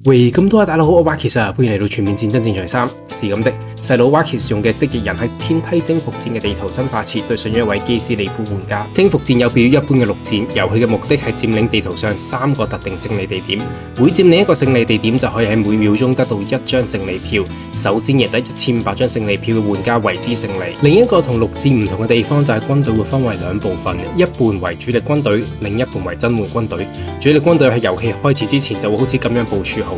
喂，咁多位大佬好，我 Wakis 啊，歡迎嚟到全面戰爭戰場3。是咁的，細佬 Wakis 用嘅蜥蜴人喺天梯征服戰嘅地圖生化設對上咗一位基斯利夫玩家。征服戰有別於一般嘅陸戰，遊戲嘅目的係佔領地圖上3個特定勝利地點，每佔領一個勝利地點就可以喺每秒鐘得到1張勝利票。首先贏得1500張勝利票嘅玩家為之勝利。另一個同陸戰唔同嘅地方就係軍隊會分為2部分，一半為主力軍隊，另一半為增援軍隊。主力軍隊喺遊戲開始之前就會好似咁樣部署好。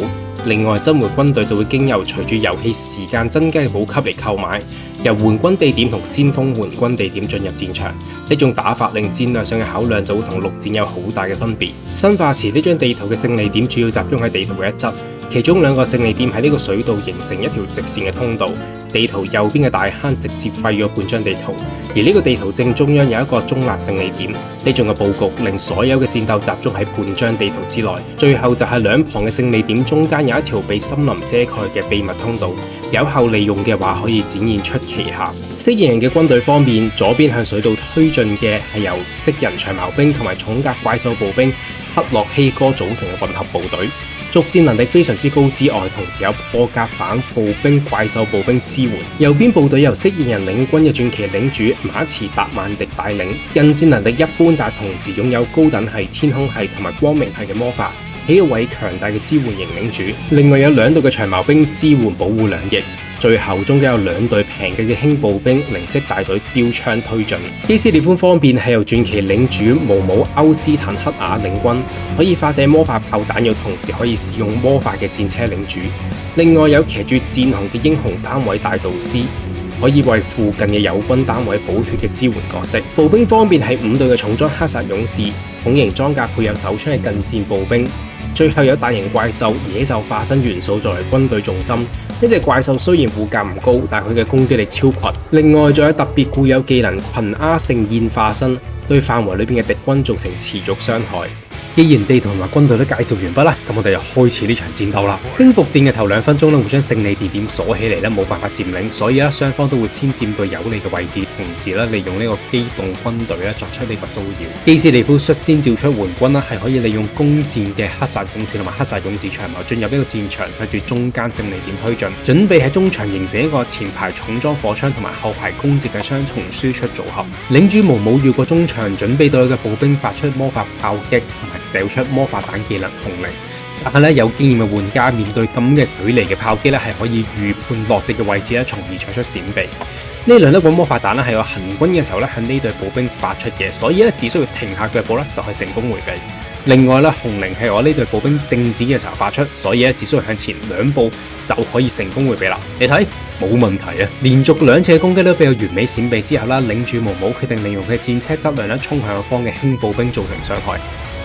另外，增援軍隊就會經由隨住遊戲時間增加嘅補給嚟購買，由援軍地點同先鋒援軍地點進入戰場。呢種打法令戰略上嘅考量就會同陸戰有好大嘅分別。生化池呢張地圖嘅勝利點主要集中喺地圖嘅一側，其中2個勝利點喺呢個水道形成一條直線嘅通道。地圖右邊嘅大坑直接廢咗半張地圖，而呢個地圖正中央有一個中立勝利點。呢種嘅佈局令所有嘅戰鬥集中喺半張地圖之內。最後就係兩旁嘅勝利點中間有一條被森林遮蓋嘅秘密通道，有效利用嘅話可以展現出奇效。蜥蜴人嘅軍隊方面，左邊向水道推進嘅係由蜥人長矛兵同埋重甲怪獸步兵克洛希哥組成嘅混合部隊。作戰能力非常之高之外，同時有破甲反步兵、怪獸步兵支援。右邊部隊由蜥蜴人領軍嘅傳奇領主馬茨達曼迪帶領，近戰能力一般，但同時擁有高等系、天空系同埋光明系嘅魔法，係一位強大嘅支援型領主。另外有2隊嘅長矛兵支援保護兩翼。最後中間有2隊平價嘅輕步兵零式大隊標槍推進。基斯列夫方面係由傳奇領主毛姆歐斯坦克雅領軍，可以發射魔法炮彈，又同時可以使用魔法嘅戰車領主。另外有騎住戰熊嘅英雄單位大導師，可以為附近嘅友軍單位補血嘅支援角色。步兵方面係5隊嘅重裝黑薩勇士，重型裝甲配有手槍嘅近戰步兵。最後有大型怪獸野獸化身元素作為軍隊重心。呢隻怪獸雖然護甲唔高，但佢嘅攻擊力超群。另外仲有特別固有技能群鴉盛宴化身，對範圍裏邊嘅敵軍造成持續傷害。既然地圖同埋軍隊都介紹完畢啦，咁我哋就開始呢場戰鬥啦。征服戰嘅頭2分鐘會將勝利地點鎖起嚟，冇辦法佔領，所以雙方都會先佔據有利嘅位置，同時利用呢個機動軍隊作出呢個騷擾。基斯利夫率先召出援軍係可以利用弓箭嘅黑薩勇士同埋黑薩勇士長矛進入呢個戰場，向住中間勝利點推進，準備喺中場形成一個前排重裝火槍同埋後排攻擊嘅雙重輸出組合。領主毛姆繞過中場，準備對佢嘅步兵發出魔法炮擊同埋掉出魔法彈技能紅靈，但係有經驗嘅玩家面對咁嘅距離嘅炮擊係可以預判落地嘅位置從而採出閃避。呢2粒魔法彈係我行軍嘅時候向呢隊步兵發出嘅，所以只需要停下腳步就係成功迴避。另外紅靈係我呢隊步兵靜止嘅時候發出，所以只需要向前2步就可以成功迴避啦。你睇冇問題啊！連續2次嘅攻擊都比較完美閃避之後領主毛姆決定利用佢嘅戰車質量衝向方嘅輕步兵造成傷害。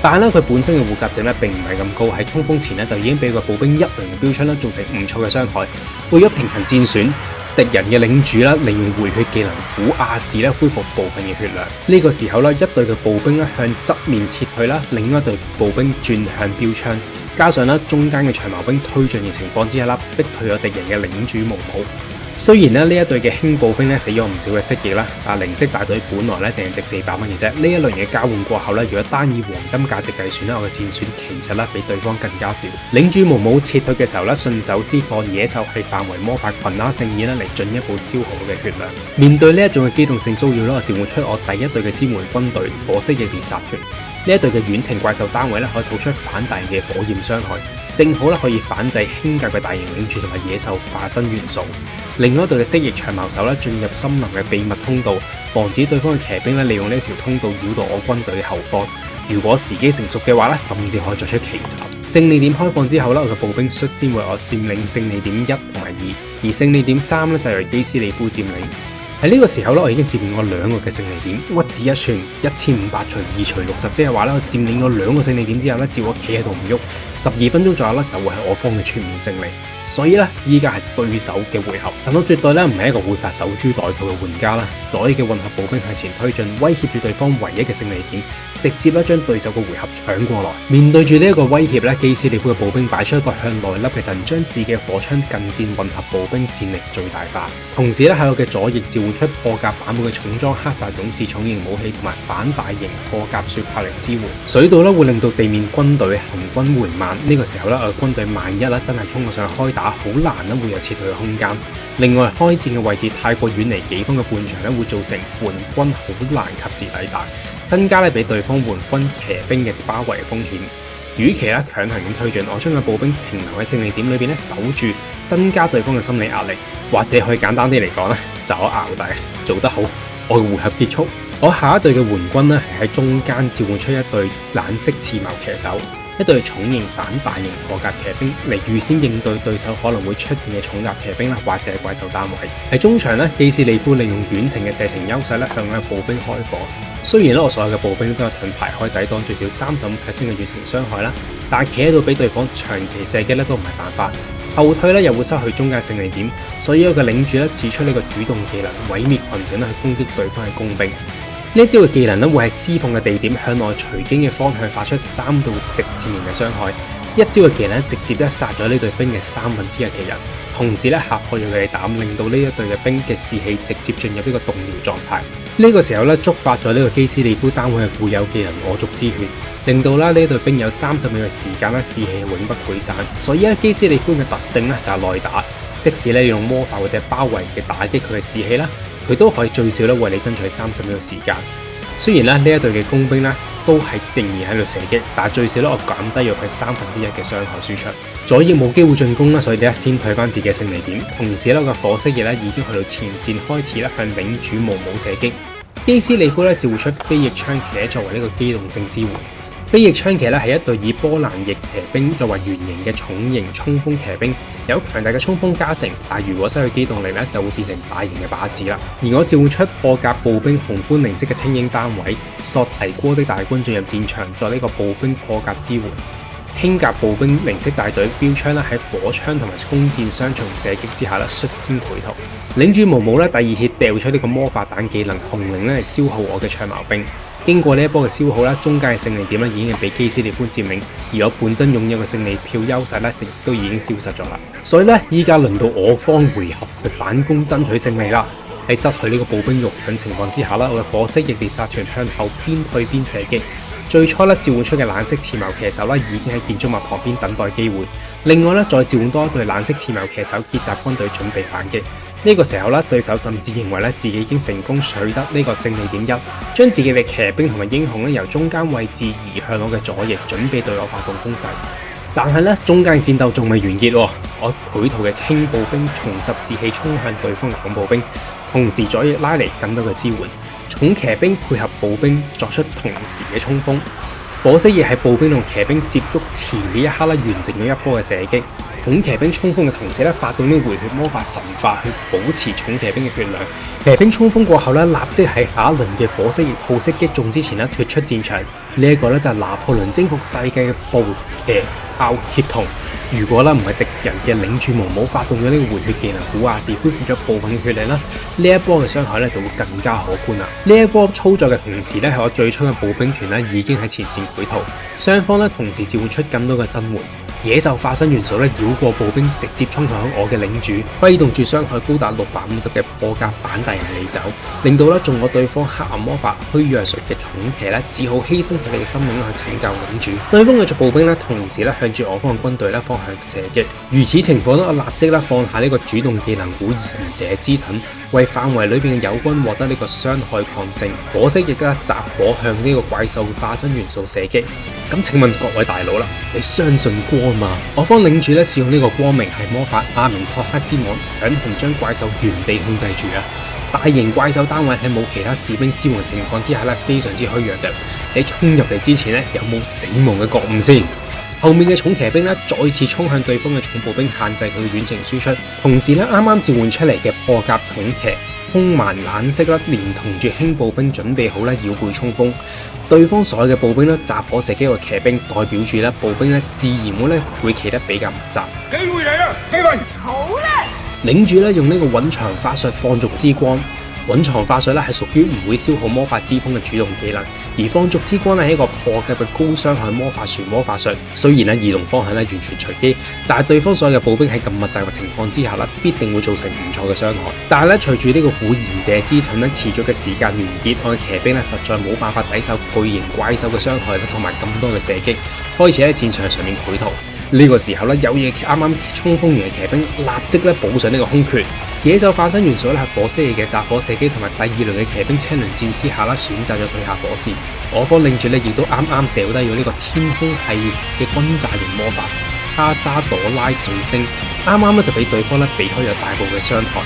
但係佢本身嘅護甲值並唔係咁高，喺衝鋒前就已經俾個步兵1輪嘅標槍造成唔錯嘅傷害。為咗平衡戰損，敵人嘅領主利用回血技能古亞士恢復部分嘅血量。呢個時候一隊嘅步兵向側面撤退，另一隊步兵轉向標槍，加上中間嘅長矛兵推進嘅情況之下逼退咗敵人嘅領主毛姆。雖然呢一隊嘅輕步兵死咗唔少嘅蜥蜴啦，零式大隊本來淨係值400蚊嘅啫。呢一輪嘅交換過後如果單以黃金價值計算我嘅戰損其實比對方更加少。領主毛姆撤退嘅時候順手施放野獸係範圍魔法群鴉盛宴嚟進一步消耗我嘅血量。面對呢一種嘅機動性騷擾我召喚出我第一隊嘅支援軍隊火蜥蜴獵殺團。呢一隊嘅遠程怪獸單位可以吐出反大嘅火焰傷害，正好可以反制輕甲嘅大型領主同埋野獸化身元素。另外一隊嘅蜥蜴長矛手進入森林嘅秘密通道，防止對方嘅騎兵利用呢條通道繞到我軍隊後方。如果時機成熟嘅話甚至可以作出奇襲。勝利點開放之後我嘅步兵率先為我佔領勝利點1同埋2，而勝利點3就由基斯利夫佔領。喺呢個時候我已經佔領我2個嘅勝利點，屈指一算1500除2除60，即係話我佔領我2個勝利點之後只要我企喺度唔喐，12分鐘左右就會係我方嘅全面勝利。所以依家係對手嘅回合，但我絕對唔係一個會發守株待兔嘅玩家啦。左翼嘅混合步兵向前推進，威脅住對方唯一嘅勝利點，直接將對手嘅回合搶過來。面對住呢一個威脅基斯利夫嘅步兵擺出一個向內凹嘅陣，將自己嘅火槍近戰混合步兵戰力最大化。同時喺我嘅左翼召喚喚出破甲版本嘅重裝黑煞勇士重型武器同埋反大型破甲雪魄嚟支援。水道會令到地面軍隊行軍緩慢，呢個時候軍隊萬一真係衝過上去開打，好難會有撤退嘅空間。另外，開戰嘅位置太過遠離己方嘅半場會造成援軍好難及時抵達，增加俾對方援軍騎兵嘅包圍風險。與其強行咁推進，我將個步兵停留喺勝利點裏邊守住，增加對方嘅心理壓力，或者可以簡單啲嚟講就我熬底做得好，我嘅回合結束。我下一隊嘅援軍係喺中間召喚出一隊冷色刺矛騎手，一隊重型反大型破甲騎兵嚟預先應對對手可能會出現嘅重甲騎兵或者係怪獸單位。喺中場基斯利夫利用遠程嘅射程優勢向嘅步兵開火。雖然我所有嘅步兵都有盾牌可以抵擋最少35%嘅遠程傷害但係企喺度俾對方長期射擊都唔係辦法。後退又會失去中間勝利點，所以我嘅領主使出呢個主動技能毀滅群整去攻擊對方嘅工兵。呢一招嘅技能會喺施放嘅地點向內隨經嘅方向發出3道直線型嘅傷害。一招嘅技能直接殺咗呢隊兵嘅1/3嘅人，同時嚇破咗佢哋膽，令到呢一隊嘅兵嘅士氣直接進入呢個動搖狀態。呢個時候觸發咗呢個基斯利夫單位嘅固有技能我族之血，令到呢隊兵有30秒嘅時間士氣永不潰散。所以基斯利夫嘅特性就係內打，即使你用魔法或者包圍嘅打擊佢嘅士氣佢都可以最少為你爭取30秒嘅時間。雖然呢一隊嘅工兵都係仍然喺度射擊，但係最少我減低咗佢1/3嘅傷害輸出。左翼冇機會進攻所以你先退翻自己嘅勝利點。同時個火蜥蜴已經去到前線開始向領主毛姆射擊。基斯利夫召喚出飛翼槍騎作為呢個機動性支援。飛翼槍騎係一隊以波蘭翼騎兵作為原型嘅重型衝鋒騎兵，有強大嘅衝鋒加成，但如果失去機動力就會變成大型嘅靶子啦。而我召喚出破甲步兵紅冠零色嘅精英單位，索提哥的大軍進入戰場，作呢個步兵破甲支援。輕甲步兵零色大隊標槍喺火槍同埋弓箭雙重射擊之下率先潰逃。領主毛姆第二次掉出呢個魔法彈技能紅靈消耗我嘅長矛兵。經過呢一波嘅消耗中間嘅勝利點已經被基斯利夫佔領，而我本身擁有嘅勝利票優勢亦都已經消失咗啦。所以依家輪到我方回合去反攻爭取勝利啦。喺失去呢個步兵肉盾情況之下我嘅火蜥蜴獵殺團向後邊退邊射擊。最初召喚出嘅冷色刺矛騎手已經喺建築物旁邊等待機會。另外再召喚多一隊冷色刺矛騎手結集軍隊準備反擊。呢個時候對手甚至認為自己已經成功取得呢個勝利點1，將自己嘅騎兵同埋英雄由中間位置移向我嘅左翼，準備對我發動攻勢。但係中間戰鬥仲未完結喎，我繪圖嘅輕步兵重拾士氣衝向對方嘅重步兵，同時左翼拉嚟更多嘅支援。重騎兵配合步兵作出同時嘅衝鋒，火蜥蜴喺步兵同騎兵接觸前嘅一刻完成咗一波嘅射擊。重騎兵衝鋒嘅同時發動呢回血魔法神化去保持重騎兵嘅血量。騎兵衝鋒過後立即喺下一輪嘅火蜥蜴套式擊中之前脫出戰場。呢一個就係拿破崙征服世界嘅步騎炮協同。如果唔係敵人嘅領主毛姆發動咗呢個回血技能古亞士恢復咗部分嘅血力呢一波嘅傷害就會更加可觀啦。呢一波操作嘅同時係我最初嘅步兵團已經喺前線潰逃，雙方同時召喚出更多嘅增援。野獸化身元素繞過步兵，直接衝向我嘅領主，揮動住傷害高達650嘅破甲反大人離走，令到中我對方黑暗魔法虛弱術嘅重騎只好犧牲佢哋嘅生命去拯救領主。對方嘅步兵同時向住我方嘅軍隊方向射擊。如此情況我立即放下呢個主動技能股賢者之盾，為範圍裏邊嘅友軍獲得呢個傷害抗性。火蜥蜴集火向呢個怪獸化身元素射擊。咁請問各位大佬啦，你相信光嘛？我方領主使用呢個光明係魔法阿明托克之網，強行將怪獸原地控制住啊！大型怪獸單位喺冇其他士兵支援情況之下非常之虛弱嘅。你衝入嚟之前有冇死亡嘅覺悟先？後面嘅重騎兵再次衝向對方嘅重步兵，限制佢嘅遠程輸出。同時啱啱召喚出嚟嘅破甲重騎兇蠻冷色連同住輕步兵準備好繞背衝鋒。對方所有嘅步兵集火射擊個騎兵，代表住步兵自然會企得比較密集。機會嚟啦，希文！好啦，領主用呢個蘊藏法術放逐之光，蘊藏法術咧係屬於唔會消耗魔法之風嘅主動技能，而放逐之光咧係一個破格嘅高傷害魔法漩渦法術。雖然咧移動方向咧完全隨機，但係對方所有嘅步兵喺咁密集嘅情況之下咧，必定會造成唔錯嘅傷害。但係咧隨住呢個古賢者之盾咧持續嘅時間完結，我嘅騎兵咧實在冇辦法抵受巨型怪獸嘅傷害同埋咁多嘅射擊，開始喺戰場上面繪圖。呢個時候咧，有野啱啱衝鋒完嘅騎兵立即咧補上呢個空缺。野獸化身元素咧係火蜥蜴嘅雜火射擊同埋第二輪嘅騎兵青輪戰士下啦，選擇咗退下火線。我方領住咧亦都啱啱掉低咗呢個天空系列嘅轟炸型魔法卡沙朵拉彗星，啱啱咧就俾對方咧避開咗大部嘅傷害。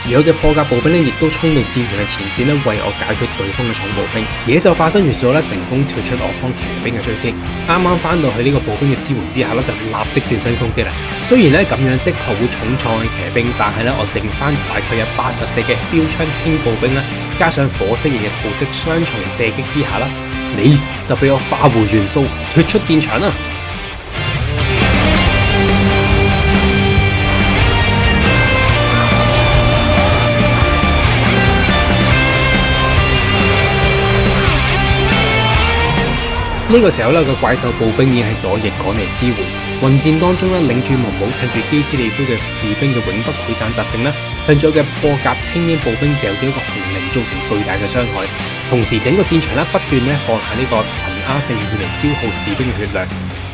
而我嘅破格步兵咧，亦都衝到戰場嘅前線咧，為我解決對方嘅重步兵。野獸化身元素咧，成功脫出我方騎兵嘅追擊。啱啱翻到去呢個步兵嘅支援之下咧，就立即轉身攻擊啦。雖然咧咁樣的確會重創嘅騎兵，但係咧我剩翻大概有80隻嘅標槍輕步兵啦，加上火蜥蜴嘅桃色雙重射擊之下啦，你就俾我化回元素脫出戰場啦。呢個時候咧，個怪獸步兵已經喺左翼趕嚟支援。混戰當中咧，領主蒙武趁住基斯利夫嘅士兵嘅永不潰散特性咧，向咗嘅破甲精英步兵掉咗一個紅靈，造成巨大嘅傷害。同時整個戰場咧不斷咧放下呢個騰鴉聖意嚟消耗士兵嘅血量。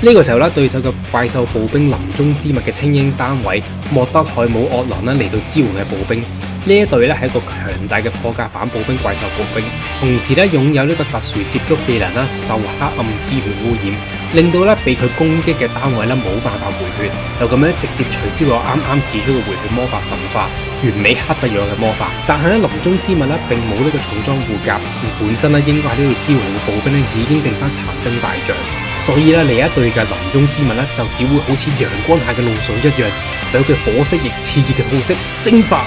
呢個時候咧，對手嘅怪獸步兵臨終之物嘅精英單位莫德海姆惡狼咧嚟到支援嘅步兵。呢一隊咧係一個強大嘅破格反步兵怪獸步兵，同時咧擁有呢個特殊接觸技能啦，受黑暗之血污染，令到咧被佢攻擊嘅單位咧冇辦法回血，就咁樣直接取消咗啱啱使出嘅回血魔法神化，完美克制咗嘅魔法。但係咧臨終之物咧並冇呢個重裝護甲，而本身咧應該喺呢度支援嘅步兵咧已經剩翻殘兵敗將，所以咧你一隊嘅臨終之物咧就只會好似陽光下嘅露水一樣，有佢火蜥蜴熾熱嘅好色蒸發。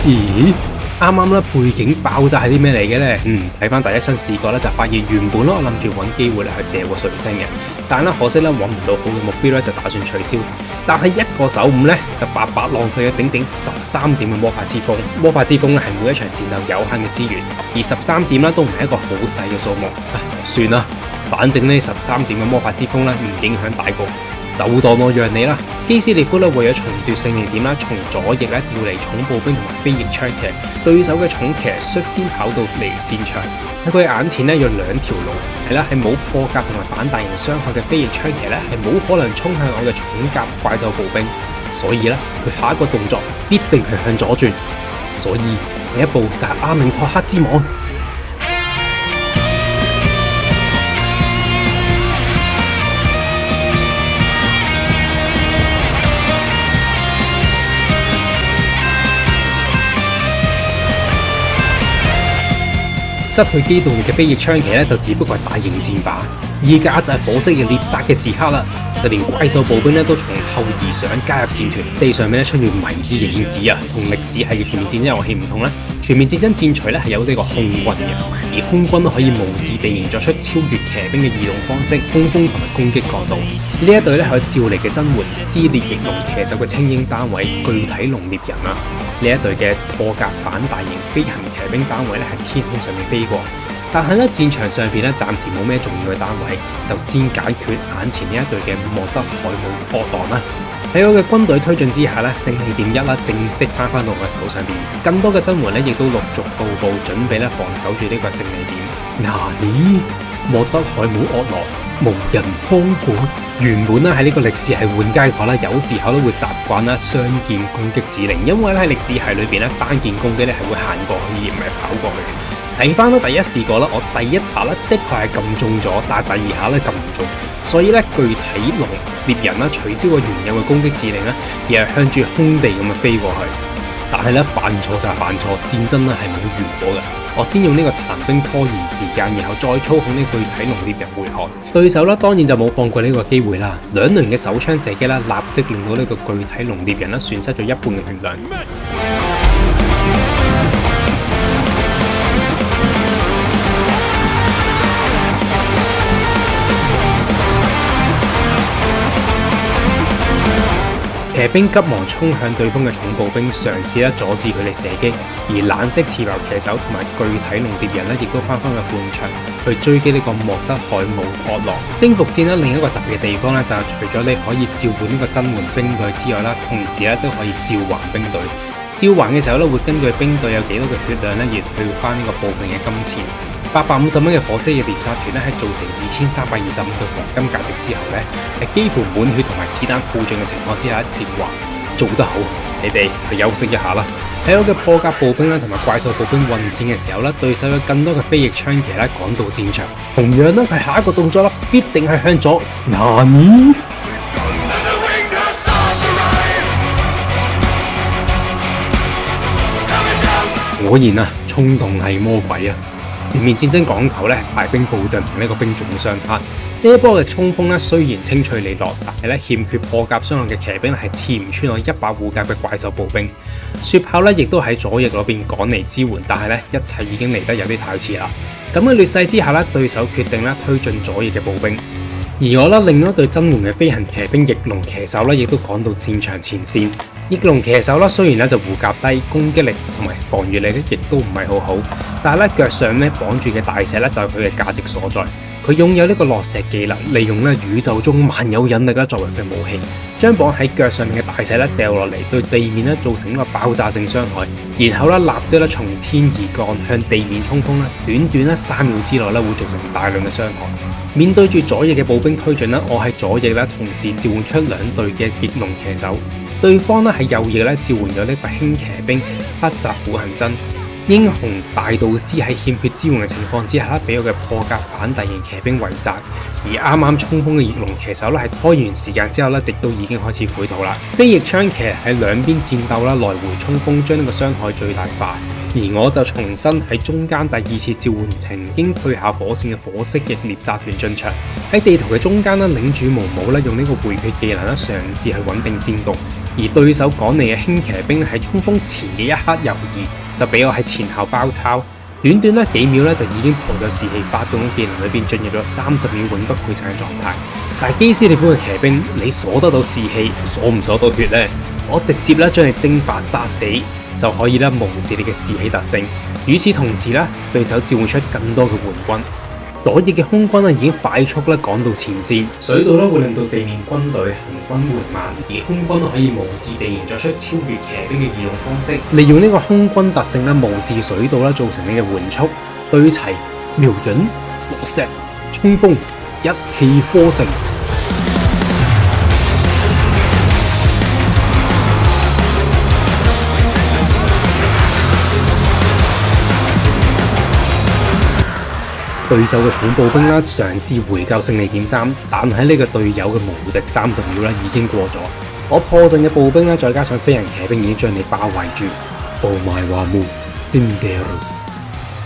咦？啱啱咧背景爆炸係啲咩嚟嘅咧？睇翻第一身視覺咧就發現原本我諗住揾機會咧去掉個彗星嘅，但係可惜咧揾唔到好嘅目標咧就打算取消。但係一個手誤咧就白白浪費咗整整13點嘅魔法之風。魔法之風咧係每一場戰鬥有限嘅資源，而13點咧都唔係一個好細嘅數目。算啦，反正呢13點嘅魔法之風咧唔影響大局。就當我讓你啦。基斯列夫咧為咗重奪勝利點啦，從左翼咧調嚟重步兵同埋飛翼槍騎，對手嘅重騎率先跑到嚟戰場。喺佢眼前咧有兩條路，係啦，係冇破甲同埋反大型傷害嘅飛翼槍騎咧係冇可能衝向我嘅重甲怪獸步兵，所以咧佢下一個動作必定係向左轉。所以第一步就係阿明托克之網。失去機動力嘅飛翼槍騎咧，就只不過係大型戰靶。而家就係火蜥蜴獵殺嘅時刻啦，就連怪獸步兵咧都從後而上加入戰團。地上面咧出現迷之影子啊，同歷史系嘅全面戰爭遊戲唔同咧。全面戰爭戰錘咧係有呢個空軍嘅，而空軍可以無視地形作出超越騎兵嘅移動方式、空風同埋攻擊角度。呢一隊咧係召嚟嘅增援撕裂翼龍騎走嘅精英單位具體龍獵人啦。呢一隊嘅破格反大型飛行騎兵單位咧喺天空上面飛過，但係咧戰場上邊咧暫時冇咩重要嘅單位，就先解決眼前呢一隊嘅莫德海姆惡狼啦。喺我嘅軍隊推進之下咧，勝利點1啦正式翻到我嘅手上邊，更多嘅增援咧亦都陸續到埗，準備咧防守住呢個勝利點。咦？莫德海姆惡狼無人看管。原本咧喺呢個歷史係玩家嘅話咧，有時候都會習慣啦雙鍵攻擊指令，因為咧喺歷史系裏邊咧單鍵攻擊咧係會行過去而唔係跑過去。睇翻到第一視覺啦，我第一下咧的確係撳中咗，但係第二下咧撳唔中，所以咧具體龍獵人啦取消個原有嘅攻擊指令啦，而係向住空地咁樣飛過去。但係咧犯錯就係犯錯，戰爭咧係冇完果嘅。我先用呢個殘兵拖延時間，然後再操控呢具體龍獵人回航。對手啦當然就冇放過呢個機會啦，兩輪嘅手槍射擊啦，立即令到呢個具體龍獵人啦損失咗一半嘅血量。騎兵急忙衝向對方嘅重步兵，嘗試阻止佢哋射擊。而冷色刺矛騎手同埋巨體龍蝶人亦都翻返去半場去追擊呢個莫德海姆惡狼。征服戰另一個特別嘅地方就係除咗你可以召喚呢個增援兵隊之外啦，同時都可以召還兵隊。召還嘅時候會根據兵隊有幾多嘅血量而退翻呢個步兵嘅金錢。850蚊嘅火蜥蜴獵殺團喺造成2325嘅黃金價值之後係幾乎滿血同埋子彈耗盡嘅情況之下召還，做得好，你哋去休息一下啦。喺我嘅破甲步兵同埋怪獸步兵混戰嘅時候對手有更多嘅飛翼槍騎趕到戰場，同樣佢下一個動作必定係向左。NANI？果然衝動係魔鬼啊！全面戰爭講求排兵布陣同呢個兵種相克。呢一波嘅衝鋒雖然清脆利落，但係欠缺破甲傷害嘅騎兵係刺唔穿我100護甲嘅怪獸步兵。雪炮亦都喺左翼嗰邊趕嚟支援，但係一切已經嚟得有啲太遲啦。咁嘅劣勢之下對手決定推進左翼嘅步兵。而我另一隊增援嘅飛行騎兵翼龍騎手亦都趕到戰場前線。翼龍騎手雖然就護甲低，攻擊力同埋防禦力亦都唔係好好，但係腳上綁住嘅大石就係佢嘅價值所在。佢擁有呢個落石技能，利用宇宙中萬有引力作為佢武器，將綁喺腳上面嘅大石掉落嚟，對地面造成一個爆炸性傷害，然後立即從天而降向地面衝鋒，短短3秒之內會造成大量嘅傷害。面對住左翼嘅步兵推進，我喺左翼同時召喚出2隊嘅翼龍騎手，對方喺右翼召喚咗呢個輕騎兵黑薩苦行僧。英雄大導師喺欠缺支援嘅情況之下，俾我嘅破甲反地形騎兵圍殺。而啱啱衝鋒嘅翼龍騎手係拖完時間之後亦都已經開始潰逃啦。飛翼槍騎喺兩邊戰鬥來回衝鋒，將呢個傷害最大化。而我就重新喺中間第2次召喚曾經退下火線嘅火蜥蜴獵殺團進場。喺地圖嘅中間領主毛姆用呢個回血技能嘗試去穩定戰局，而對手趕嚟嘅輕騎兵喺衝鋒前嘅一刻猶豫，就俾我喺前後包抄，短短幾秒就已經破咗士氣，發動嘅技能裏邊進入咗30秒永不潰散嘅狀態。但係基斯利本嘅騎兵，你鎖得到士氣，鎖唔鎖到血呢？我直接將你蒸發殺死就可以無視你嘅士氣特性。與此同時對手召喚出更多嘅援軍。左翼嘅空軍已經快速趕到前線，水道會令到地面軍隊行軍緩慢，而空軍可以無視地形作出超越騎兵嘅移動方式，利用呢個空軍特性無視水道造成你嘅緩速，對齊瞄準落石衝鋒，一氣呵成。對手嘅重步兵嘗試回救勝利點3，但喺呢個隊友嘅無敵30秒已經過咗。我破陣嘅步兵再加上飛行騎兵已經將你包圍住。Oh my god！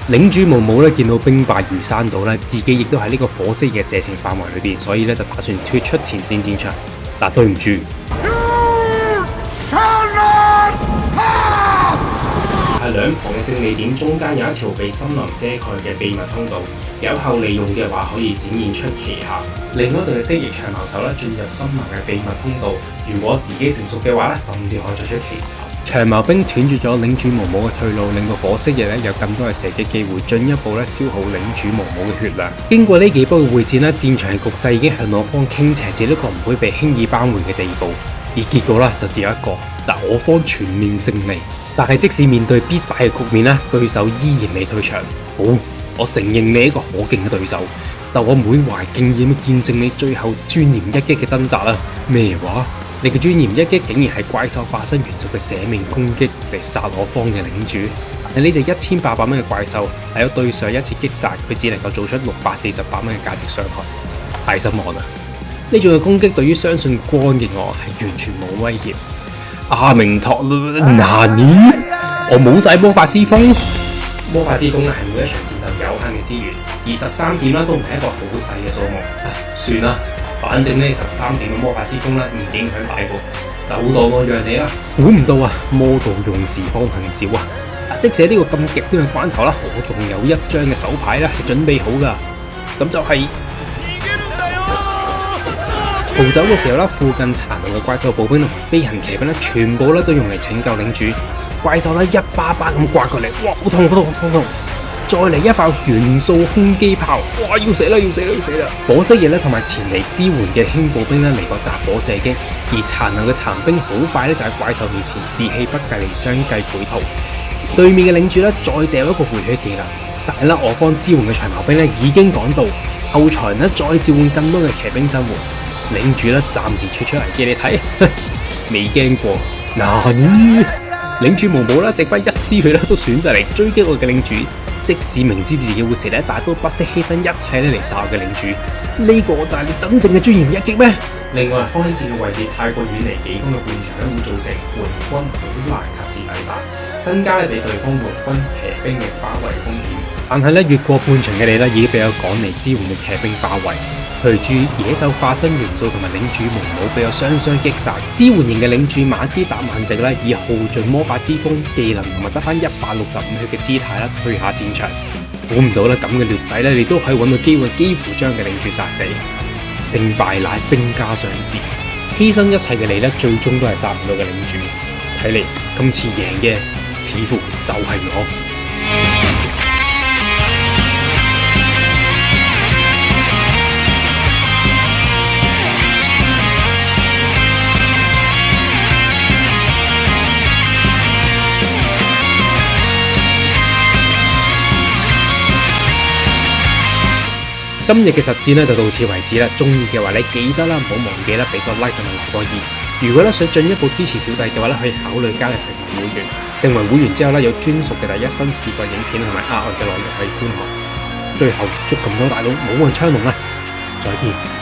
領主毛姆見到兵敗如山倒，自己亦都喺呢個火蜥蜴嘅射程範圍裏邊，所以就打算脫出前線戰場。但對唔住。兩旁嘅勝利點中間有一條被森林遮蓋嘅秘密通道，有後利用嘅話可以展現出旗下。另外一隊嘅蜥蜴長矛手進入森林嘅秘密通道，如果時機成熟嘅話甚至可以作出奇襲。長矛兵斷絕咗領主毛姆嘅退路，令到火蜥蜴有更多嘅射擊機會，進一步消耗領主毛姆嘅血量。經過呢幾波嘅會戰，戰場嘅局勢已經向我方傾斜至呢個唔會被輕易扳回嘅地步，而結果就只有一個，就係我方全面勝利。但係即使面對必敗嘅局面，對手依然未退場。好，我承認你一個可敬嘅對手，就我滿懷敬意咁見證你最後尊嚴一擊嘅掙扎啦。咩話？你嘅尊嚴一擊竟然係怪獸化身元素嘅捨命攻擊嚟殺我方嘅領主？但係呢隻1800蚊嘅怪獸喺我對上一次擊殺，佢只能夠做出648蚊嘅價值傷害，太失望啦！呢種嘅攻擊對於相信光嘅我係完全冇威脅。阿明托，NANI？我冇晒魔法之風。魔法之風係每一場戰鬥有限嘅資源，而13點都唔係一個好細嘅數目。算啦，反正呢13點嘅魔法之風唔影響大局，就當我讓你啦。估唔到魔道用時方恨少啊！即使呢個咁極端嘅關頭我仲有一張嘅手牌係準備好噶，咁就係逃走嘅時候啦，附近殘留嘅怪獸步兵同埋飛行騎兵咧，全部咧都用嚟拯救領主。怪獸咧一巴巴咁刮過嚟，哇，好痛好痛好痛！再嚟一發元素空機炮，哇，要死啦要死啦要死啦！火蜥蜴咧同埋前嚟支援嘅輕步兵咧嚟個集火射擊，而殘留嘅殘兵好快咧就喺怪獸面前士氣不繼嚟相繼潰逃。對面嘅領主咧再掉一個回血技能，但係咧我方支援嘅長矛兵咧已經趕到，後場咧再召喚更多嘅騎兵增援。領主咧暫時脫出危機，你睇未驚過嗱？領主毛毛啦，剩翻一絲血啦，都選擇嚟追擊我嘅領主。即使明知自己會死咧，但都不惜犧牲一切咧嚟殺我嘅領主。呢個就係你真正嘅尊嚴一擊咩？另外，方興戰嘅位置太過遠離己方嘅半場咧，會造成援軍好難及時抵達，增加咧俾對方援軍騎兵嘅包圍風險。但係咧越過半場嘅你咧，已經俾我趕嚟支援嘅騎兵包圍。隨住野獸化身元素同埋領主蒙武俾我雙雙擊殺，支援型嘅領主馬茲達曼迪咧以耗盡魔法之風技能同埋得翻165血嘅姿態啦退下戰場。估唔到啦，咁嘅劣勢咧，你都可以揾到機會幾乎將嘅領主殺死。勝敗乃兵家常事，犧牲一切嘅你咧，最終都係殺唔到嘅領主。睇嚟今次贏嘅似乎就係我。今日嘅實戰咧就到此為止啦。中意嘅話你記得啦，唔好忘記啦，俾個 like 同埋留個言。如果咧想進一步支持小弟嘅話咧，可以考慮加入成為會員。成為會員之後咧，有專屬嘅第一身視覺影片同埋額外嘅內容可以觀看。最後祝咁多大佬武運昌隆啦！再見。